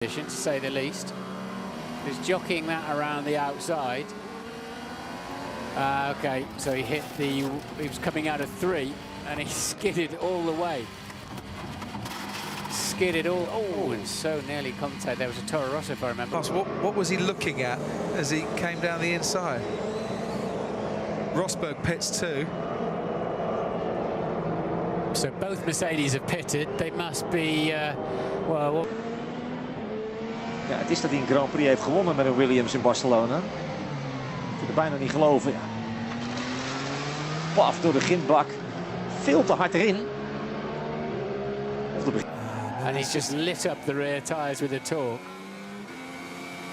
to say the least. He was jockeying that around the outside. Okay, so he was coming out of 3 and he skidded all the way. Skidded all, oh, and so nearly contact. There was a Toro Rosso, if I remember. What was he looking at as he came down the inside? Rosberg pits too. So both Mercedes have pitted. They must be, well... Ja, het is dat hij een Grand Prix heeft gewonnen met een Williams in Barcelona. Ik kan het bijna niet geloven. Ja. Paf door de grindbak. Veel te hard erin. And he's just lit up the rear tyres with a torque.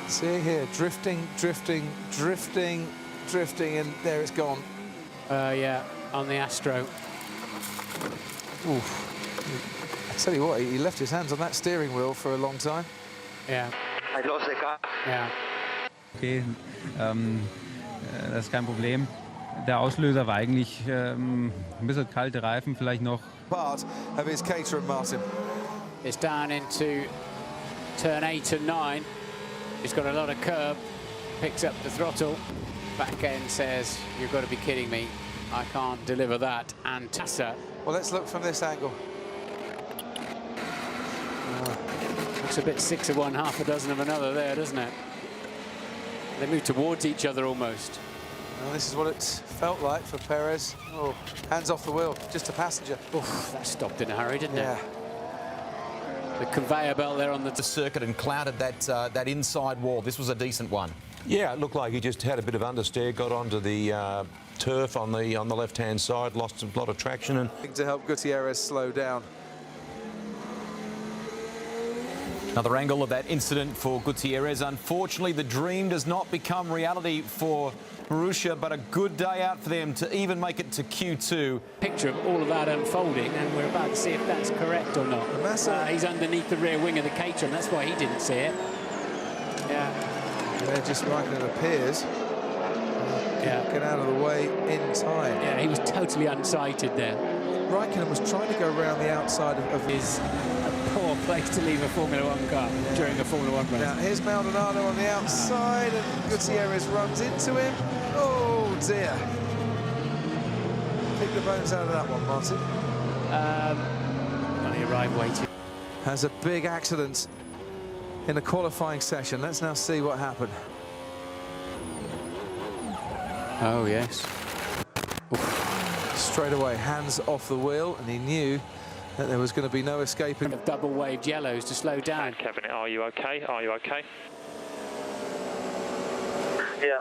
See here, drifting, and there it's gone. Yeah, on the Astro. Oof. I tell you what, he left his hands on that steering wheel for a long time. Yeah. Hij lost de car. Yeah. Okay, das ist kein Problem. Der Auslöser war eigentlich ein bisschen kalte Reifen, vielleicht noch. Part of his Caterham, Martin. It's down into turn 8 and 9. He's got a lot of curb, picks up the throttle. Back end says, you've got to be kidding me. I can't deliver that. And Tassa. Well, let's look from this angle. Looks a bit 6 of one, half a dozen of another there, doesn't it? They move towards each other almost. Well, this is what it felt like for Perez. Oh, hands off the wheel, just a passenger. Oof, that stopped in a hurry, didn't it? The conveyor belt there on the circuit and clouded that inside wall. This was a decent one. Yeah, it looked like he just had a bit of understeer, got onto the turf on the left-hand side, lost a lot of traction. And to help Gutierrez slow down. Another angle of that incident for Gutierrez. Unfortunately, the dream does not become reality for Marussia, but a good day out for them to even make it to Q2. Picture of all of that unfolding, and we're about to see if that's correct or not. He's underneath the rear wing of the Caterham, that's why he didn't see it. Yeah. They're just like it appears. Yeah. Get out of the way in time. Yeah, he was totally unsighted there. Raikkonen was trying to go around the outside of his poor place to leave a Formula 1 car during a Formula 1 race. Now here's Maldonado on the outside and Gutierrez runs into him. Oh dear. Pick the bones out of that one, Martin. Well, he arrived waiting. Has a big accident in a qualifying session. Let's now see what happened. Oh yes. Oof. Straight away, hands off the wheel, and he knew that there was going to be no escaping. Double waved yellows to slow down. Kevin, are you okay? Are you okay? Yeah,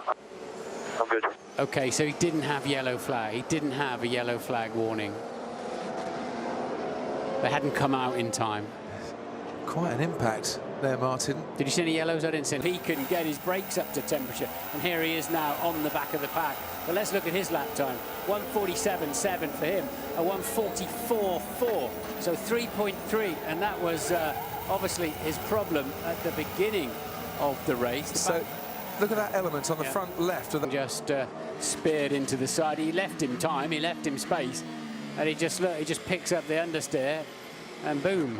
I'm good. Okay, so he didn't have yellow flag. He didn't have a yellow flag warning. They hadn't come out in time. Quite an impact there, Martin. Did you see any yellows? I didn't see. He couldn't get his brakes up to temperature, and here he is now on the back of the pack. But let's look at his lap time. 1:47.7 for him, a 1:44.4, so 3.3, and that was obviously his problem at the beginning of the race. So look at that element on the front left of the... Just speared into the side. He left him time, he left him space, and he just picks up the understeer, and boom.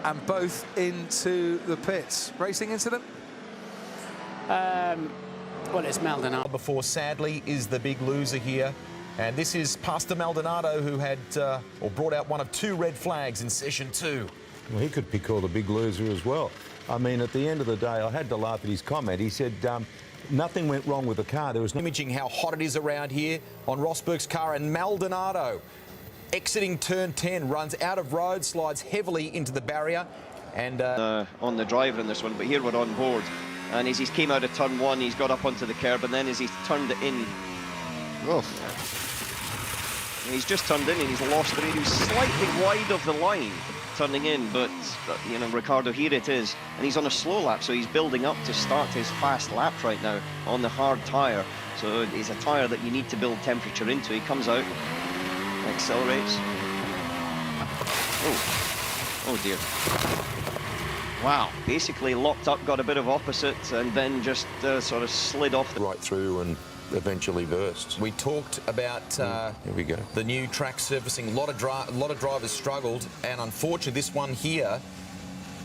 And both into the pits. Racing incident? Well, it's Maldonado. Before, sadly, is the big loser here. And this is Pastor Maldonado, who had or brought out one of 2 red flags in session 2. well, he could be called a big loser as well. I mean, at the end of the day, I had to laugh at his comment. He said nothing went wrong with the car. There was no... Imaging how hot it is around here on Rosberg's car, and Maldonado exiting turn 10, runs out of road, slides heavily into the barrier, and on the driver in this one, but here we're on board, and as he came out of turn 1, he's got up onto the curb, and then as he's turned it in, he's just turned in and he's lost the rail. He was slightly wide of the line turning in, but you know, Ricardo, here it is, and he's on a slow lap, so he's building up to start his fast lap right now on the hard tyre. So it's a tyre that you need to build temperature into. He comes out, accelerates. Oh dear. Wow. Basically locked up, got a bit of opposite, and then just sort of slid off. Right through and eventually burst. We talked about here we go. The new track surfacing. A lot of drivers struggled, and unfortunately this one here